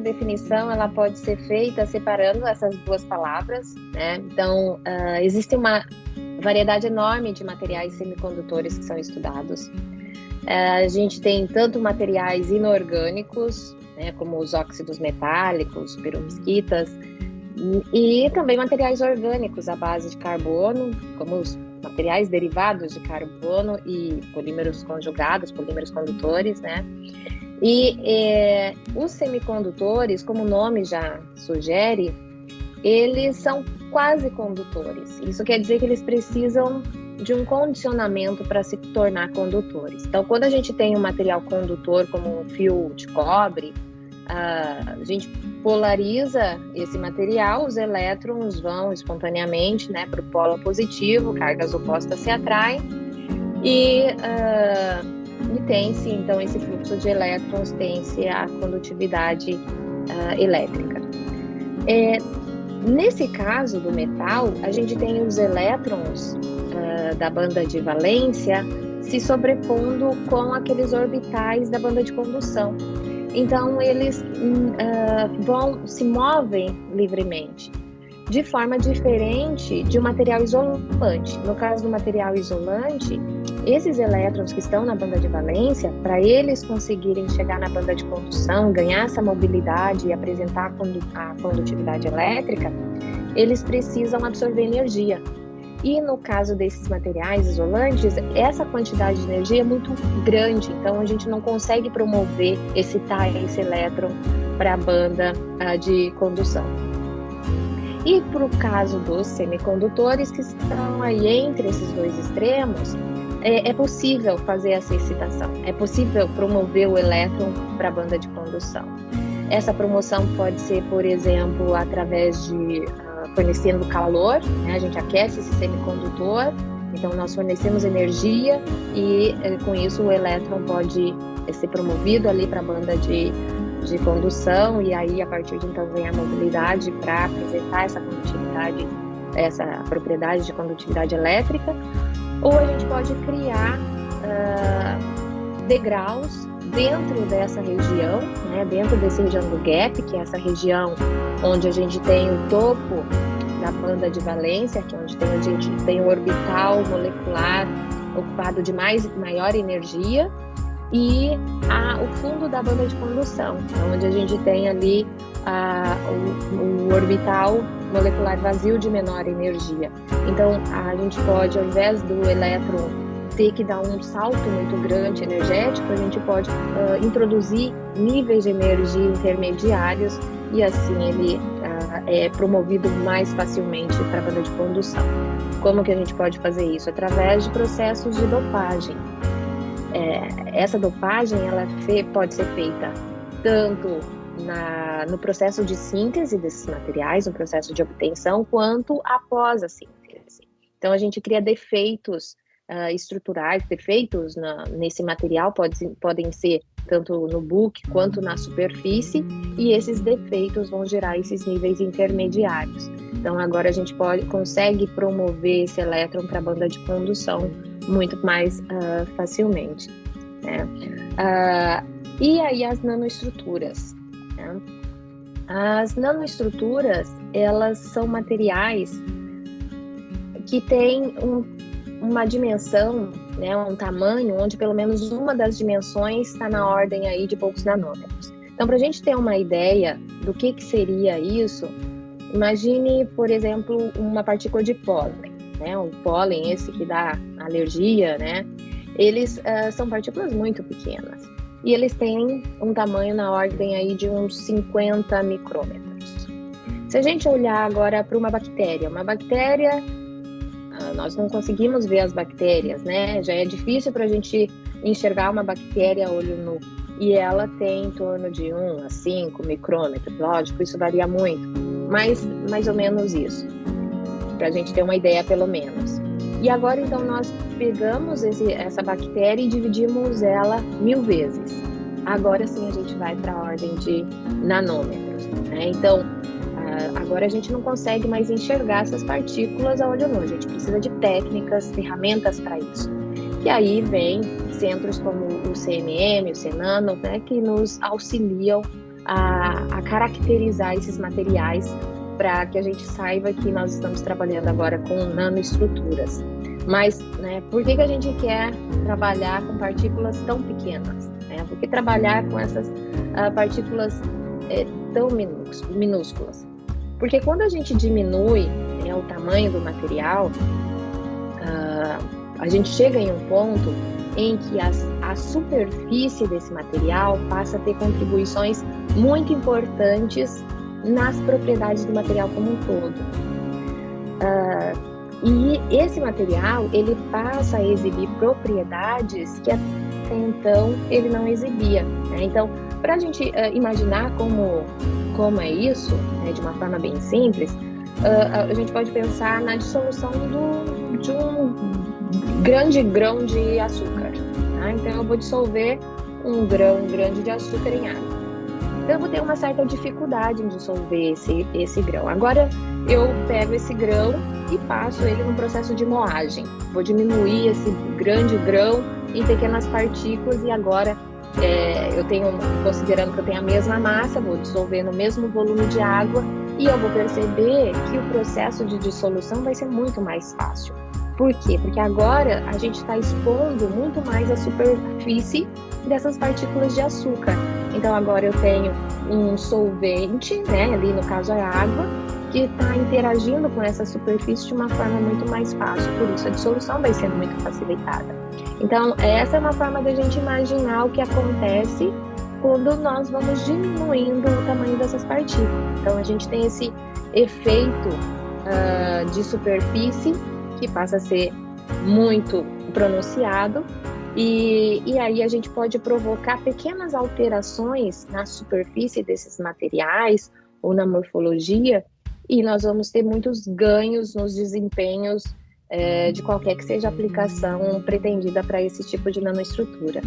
definição ela pode ser feita separando essas duas palavras, né? Então, existe uma variedade enorme de materiais semicondutores que são estudados. A gente tem tanto materiais inorgânicos, né, como os óxidos metálicos, perovskitas, e também materiais orgânicos à base de carbono, como os materiais derivados de carbono e polímeros conjugados, polímeros condutores, né? E os semicondutores, como o nome já sugere, eles são quase condutores. Isso quer dizer que eles precisam de um condicionamento para se tornar condutores. Então, quando a gente tem um material condutor, como um fio de cobre, a gente polariza esse material, os elétrons vão espontaneamente, né, para o polo positivo, cargas opostas se atraem e tem-se, então, esse fluxo de elétrons, tem-se a condutividade elétrica. Nesse caso do metal, a gente tem os elétrons da banda de valência se sobrepondo com aqueles orbitais da banda de condução. Então, eles se movem livremente, de forma diferente de um material isolante. No caso do material isolante, esses elétrons que estão na banda de valência, para eles conseguirem chegar na banda de condução, ganhar essa mobilidade e apresentar a condutividade elétrica, eles precisam absorver energia. E no caso desses materiais isolantes, essa quantidade de energia é muito grande, então a gente não consegue promover, excitar esse elétron para a banda de condução. E para o caso dos semicondutores, que estão aí entre esses dois extremos, é possível fazer essa excitação, é possível promover o elétron para a banda de condução. Essa promoção pode ser, por exemplo, através de fornecendo calor, né? A gente aquece esse semicondutor, então nós fornecemos energia e com isso o elétron pode ser promovido ali para a banda de condução e aí a partir de então ganhar mobilidade para apresentar essa condutividade, essa propriedade de condutividade elétrica, ou a gente pode criar degraus dentro dessa região, né, dentro dessa região do gap, que é essa região onde a gente tem o topo da banda de valência, que é onde a gente tem o orbital molecular ocupado de maior energia, e o fundo da banda de condução, onde a gente tem ali o orbital molecular vazio de menor energia. Então, a gente pode, ao invés do elétron ter que dar um salto muito grande energético, a gente pode introduzir níveis de energia intermediários e assim ele é promovido mais facilmente para a banda de condução. Como que a gente pode fazer isso? Através de processos de dopagem. Essa dopagem ela pode ser feita tanto no processo de síntese desses materiais, no processo de obtenção, quanto após a síntese. Então a gente cria defeitos estruturais, defeitos nesse material, podem ser tanto no book quanto na superfície, e esses defeitos vão gerar esses níveis intermediários. Então agora a gente consegue promover esse elétron para a banda de condução muito mais facilmente, né? E aí as nanoestruturas, né? As nanoestruturas, elas são materiais que têm uma dimensão, né, um tamanho onde pelo menos uma das dimensões está na ordem aí de poucos nanômetros. Então, para a gente ter uma ideia do que seria isso, imagine, por exemplo, uma partícula de pólen, né? O pólen, esse que dá alergia, né? Eles são partículas muito pequenas e eles têm um tamanho na ordem aí de uns 50 micrômetros. Se a gente olhar agora para uma bactéria, nós não conseguimos ver as bactérias, né? Já é difícil para a gente enxergar uma bactéria a olho nu. E ela tem em torno de 1 a 5 micrômetros. Lógico, isso varia muito, mas mais ou menos isso, para a gente ter uma ideia pelo menos. E agora, então, nós pegamos essa bactéria e dividimos ela 1000 vezes. Agora sim a gente vai para a ordem de nanômetros, né? Então, agora a gente não consegue mais enxergar essas partículas a olho nu, a gente precisa de técnicas, ferramentas para isso. E aí vem centros como o CMM, o CNano, né, que nos auxiliam a caracterizar esses materiais para que a gente saiba que nós estamos trabalhando agora com nanoestruturas. Mas, né, por que a gente quer trabalhar com partículas tão pequenas? Né? Por que trabalhar com essas partículas tão minúsculas? Porque quando a gente diminui, né, o tamanho do material, a gente chega em um ponto em que a superfície desse material passa a ter contribuições muito importantes nas propriedades do material como um todo. E esse material, ele passa a exibir propriedades que até então ele não exibia, né? Então, para a gente imaginar como é isso, né, de uma forma bem simples, a gente pode pensar na dissolução de um grande grão de açúcar. Tá? Então, eu vou dissolver um grão grande de açúcar em água. Então, eu vou ter uma certa dificuldade em dissolver esse grão. Agora, eu pego esse grão e passo ele num processo de moagem. Vou diminuir esse grande grão em pequenas partículas e agora, considerando que eu tenho a mesma massa, vou dissolver no mesmo volume de água e eu vou perceber que o processo de dissolução vai ser muito mais fácil. Por quê? Porque agora a gente está expondo muito mais a superfície dessas partículas de açúcar. Então agora eu tenho um solvente, né, ali no caso é a água, que está interagindo com essa superfície de uma forma muito mais fácil, por isso a dissolução vai ser muito facilitada. Então essa é uma forma da gente imaginar o que acontece quando nós vamos diminuindo o tamanho dessas partículas. Então a gente tem esse efeito de superfície que passa a ser muito pronunciado e aí a gente pode provocar pequenas alterações na superfície desses materiais ou na morfologia e nós vamos ter muitos ganhos nos desempenhos de qualquer que seja a aplicação pretendida para esse tipo de nanoestrutura.